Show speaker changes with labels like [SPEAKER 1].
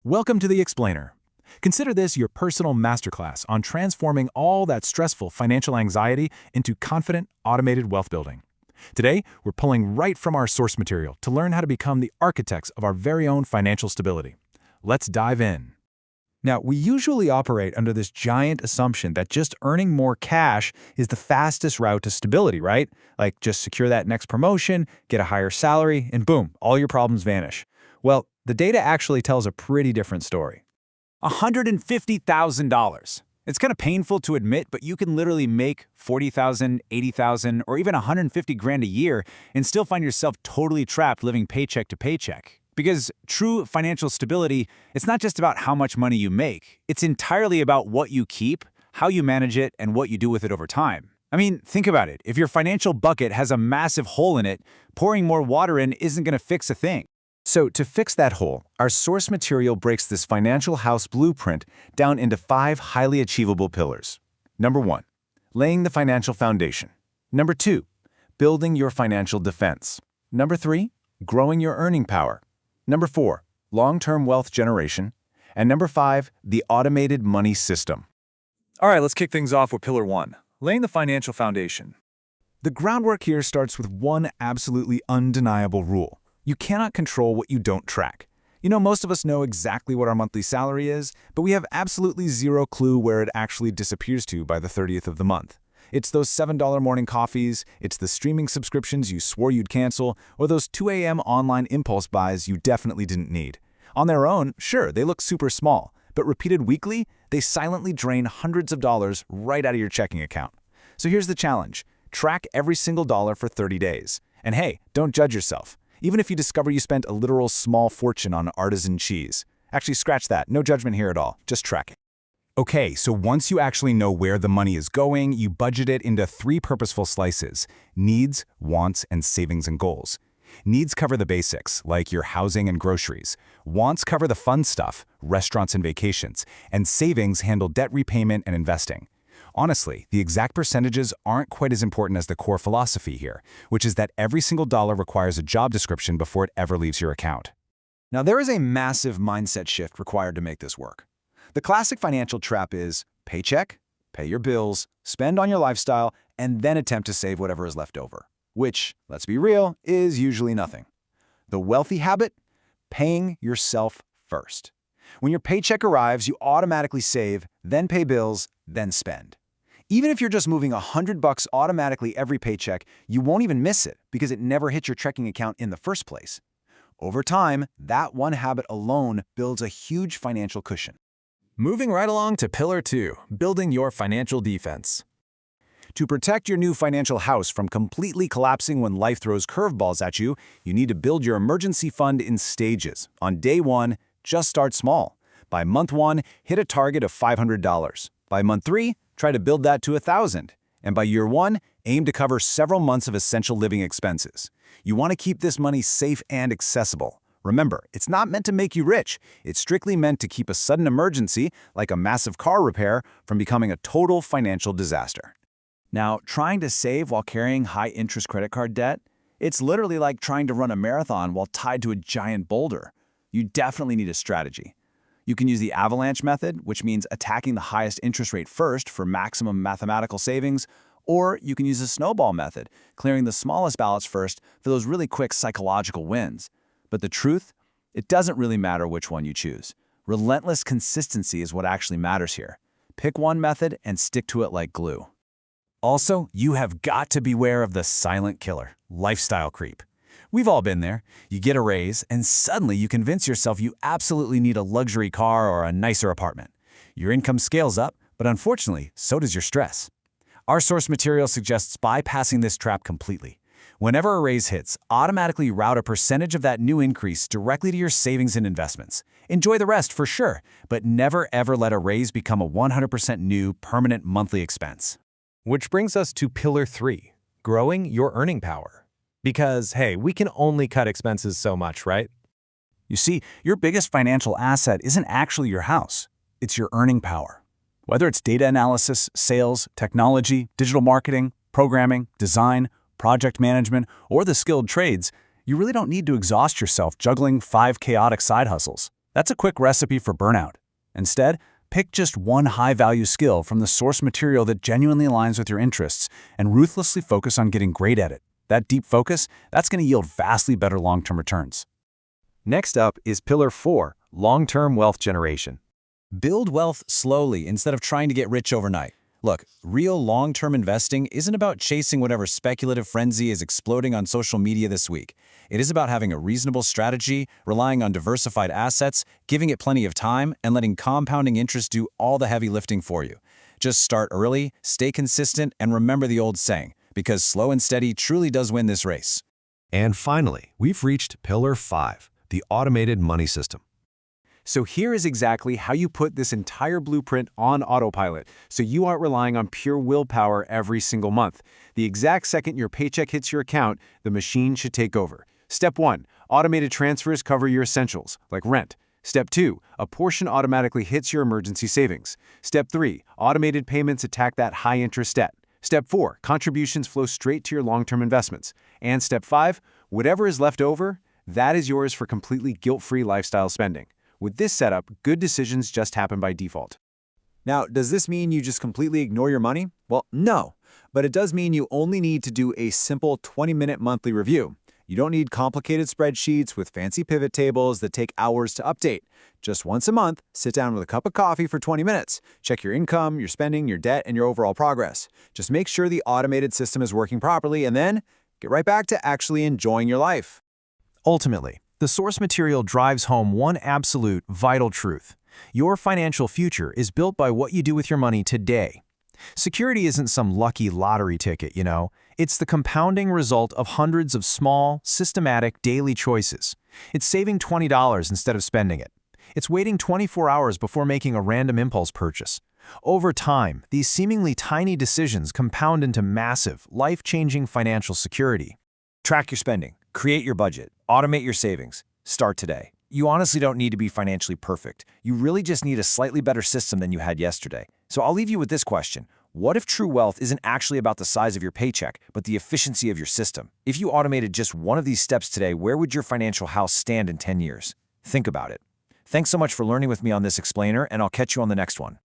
[SPEAKER 1] Welcome to The Explainer. Consider this your personal masterclass on transforming all that stressful financial anxiety into confident, automated wealth building. Today, we're pulling right from our source material to learn how to become the architects of our very own financial stability. Let's dive in.
[SPEAKER 2] Now, we usually operate under this giant assumption that just earning more cash is the fastest route to stability, right? Like, just secure that next promotion, get a higher salary, and boom, all your problems vanish. Well, the data actually tells a pretty different story.
[SPEAKER 3] $150,000. It's kind of painful to admit, but you can literally make $40,000, $80,000, or even $150,000 a year and still find yourself totally trapped living paycheck to paycheck. Because true financial stability, it's not just about how much money you make. It's entirely about what you keep, how you manage it, and what you do with it over time. I mean, think about it. If your financial bucket has a massive hole in it, pouring more water in isn't going to fix a thing.
[SPEAKER 4] So to fix that hole, our source material breaks this financial house blueprint down into 5 highly achievable pillars. Number 1, laying the financial foundation. Number 2, building your financial defense. Number 3, growing your earning power. Number 4, long-term wealth generation. And number 5, the automated money system.
[SPEAKER 2] All right, let's kick things off with Pillar 1, laying the financial foundation.
[SPEAKER 1] The groundwork here starts with one absolutely undeniable rule. You cannot control what you don't track. You know, most of us know exactly what our monthly salary is, but we have absolutely zero clue where it actually disappears to by the 30th of the month. It's those $7 morning coffees, it's the streaming subscriptions you swore you'd cancel, or those 2 a.m. online impulse buys you definitely didn't need. On their own, sure, they look super small, but repeated weekly, they silently drain hundreds of dollars right out of your checking account. So here's the challenge. Track every single dollar for 30 days. And hey, don't judge yourself. Even if you discover you spent a literal small fortune on artisan cheese. Actually, scratch that. No judgment here at all. Just track it. Okay, so once you actually know where the money is going, you budget it into 3 purposeful slices: needs, wants, and savings and goals. Needs cover the basics, like your housing and groceries. Wants cover the fun stuff, restaurants and vacations. And savings handle debt repayment and investing. Honestly, the exact percentages aren't quite as important as the core philosophy here, which is that every single dollar requires a job description before it ever leaves your account.
[SPEAKER 3] Now, there is a massive mindset shift required to make this work. The classic financial trap is paycheck, pay your bills, spend on your lifestyle, and then attempt to save whatever is left over, which, let's be real, is usually nothing. The wealthy habit? Paying yourself first. When your paycheck arrives, you automatically save, then pay bills, then spend. Even if you're just moving $100 automatically every paycheck, you won't even miss it because it never hit your checking account in the first place. Over time, that one habit alone builds a huge financial cushion.
[SPEAKER 1] Moving right along to Pillar 2, building your financial defense.
[SPEAKER 3] To protect your new financial house from completely collapsing when life throws curveballs at you, you need to build your emergency fund in stages. On day 1, just start small. By month 1, hit a target of $500. By month 3, try to build that to $1,000. And by year 1, aim to cover several months of essential living expenses. You want to keep this money safe and accessible. Remember, it's not meant to make you rich. It's strictly meant to keep a sudden emergency, like a massive car repair, from becoming a total financial disaster. Now, trying to save while carrying high-interest credit card debt? It's literally like trying to run a marathon while tied to a giant boulder. You definitely need a strategy. You can use the avalanche method, which means attacking the highest interest rate first for maximum mathematical savings, or you can use the snowball method, clearing the smallest balance first for those really quick psychological wins. But the truth? It doesn't really matter which one you choose. Relentless consistency is what actually matters here. Pick one method and stick to it like glue. Also, you have got to beware of the silent killer, lifestyle creep. We've all been there. You get a raise, and suddenly you convince yourself you absolutely need a luxury car or a nicer apartment. Your income scales up, but unfortunately, so does your stress. Our source material suggests bypassing this trap completely. Whenever a raise hits, automatically route a percentage of that new increase directly to your savings and investments. Enjoy the rest for sure, but never ever let a raise become a 100% new, permanent monthly expense.
[SPEAKER 5] Which brings us to Pillar 3, growing your earning power. Because, hey, we can only cut expenses so much, right?
[SPEAKER 3] You see, your biggest financial asset isn't actually your house. It's your earning power. Whether it's data analysis, sales, technology, digital marketing, programming, design, project management, or the skilled trades, you really don't need to exhaust yourself juggling 5 chaotic side hustles. That's a quick recipe for burnout. Instead, pick just one high-value skill from the source material that genuinely aligns with your interests and ruthlessly focus on getting great at it. That deep focus, that's going to yield vastly better long-term returns.
[SPEAKER 4] Next up is Pillar 4, long-term wealth generation.
[SPEAKER 3] Build wealth slowly instead of trying to get rich overnight. Look, real long-term investing isn't about chasing whatever speculative frenzy is exploding on social media this week. It is about having a reasonable strategy, relying on diversified assets, giving it plenty of time, and letting compounding interest do all the heavy lifting for you. Just start early, stay consistent, and remember the old saying, because slow and steady truly does win this race.
[SPEAKER 6] And finally, we've reached Pillar 5, the automated money system.
[SPEAKER 3] So here is exactly how you put this entire blueprint on autopilot, so you aren't relying on pure willpower every single month. The exact second your paycheck hits your account, the machine should take over. Step 1, automated transfers cover your essentials, like rent. Step 2, a portion automatically hits your emergency savings. Step 3, automated payments attack that high-interest debt. Step 4, contributions flow straight to your long-term investments. And Step 5, whatever is left over, that is yours for completely guilt-free lifestyle spending. With this setup, good decisions just happen by default.
[SPEAKER 1] Now, does this mean you just completely ignore your money? Well, no, but it does mean you only need to do a simple 20-minute monthly review. You don't need complicated spreadsheets with fancy pivot tables that take hours to update. Just once a month, sit down with a cup of coffee for 20 minutes. Check your income, your spending, your debt, and your overall progress. Just make sure the automated system is working properly, and then get right back to actually enjoying your life.
[SPEAKER 5] Ultimately, the source material drives home one absolute, vital truth. Your financial future is built by what you do with your money today. Security isn't some lucky lottery ticket, you know. It's the compounding result of hundreds of small, systematic, daily choices. It's saving $20 instead of spending it. It's waiting 24 hours before making a random impulse purchase. Over time, these seemingly tiny decisions compound into massive, life-changing financial security.
[SPEAKER 3] Track your spending, create your budget, automate your savings. Start today. You honestly don't need to be financially perfect. You really just need a slightly better system than you had yesterday. So I'll leave you with this question. What if true wealth isn't actually about the size of your paycheck, but the efficiency of your system? If you automated just one of these steps today, where would your financial house stand in 10 years? Think about it. Thanks so much for learning with me on this explainer, and I'll catch you on the next one.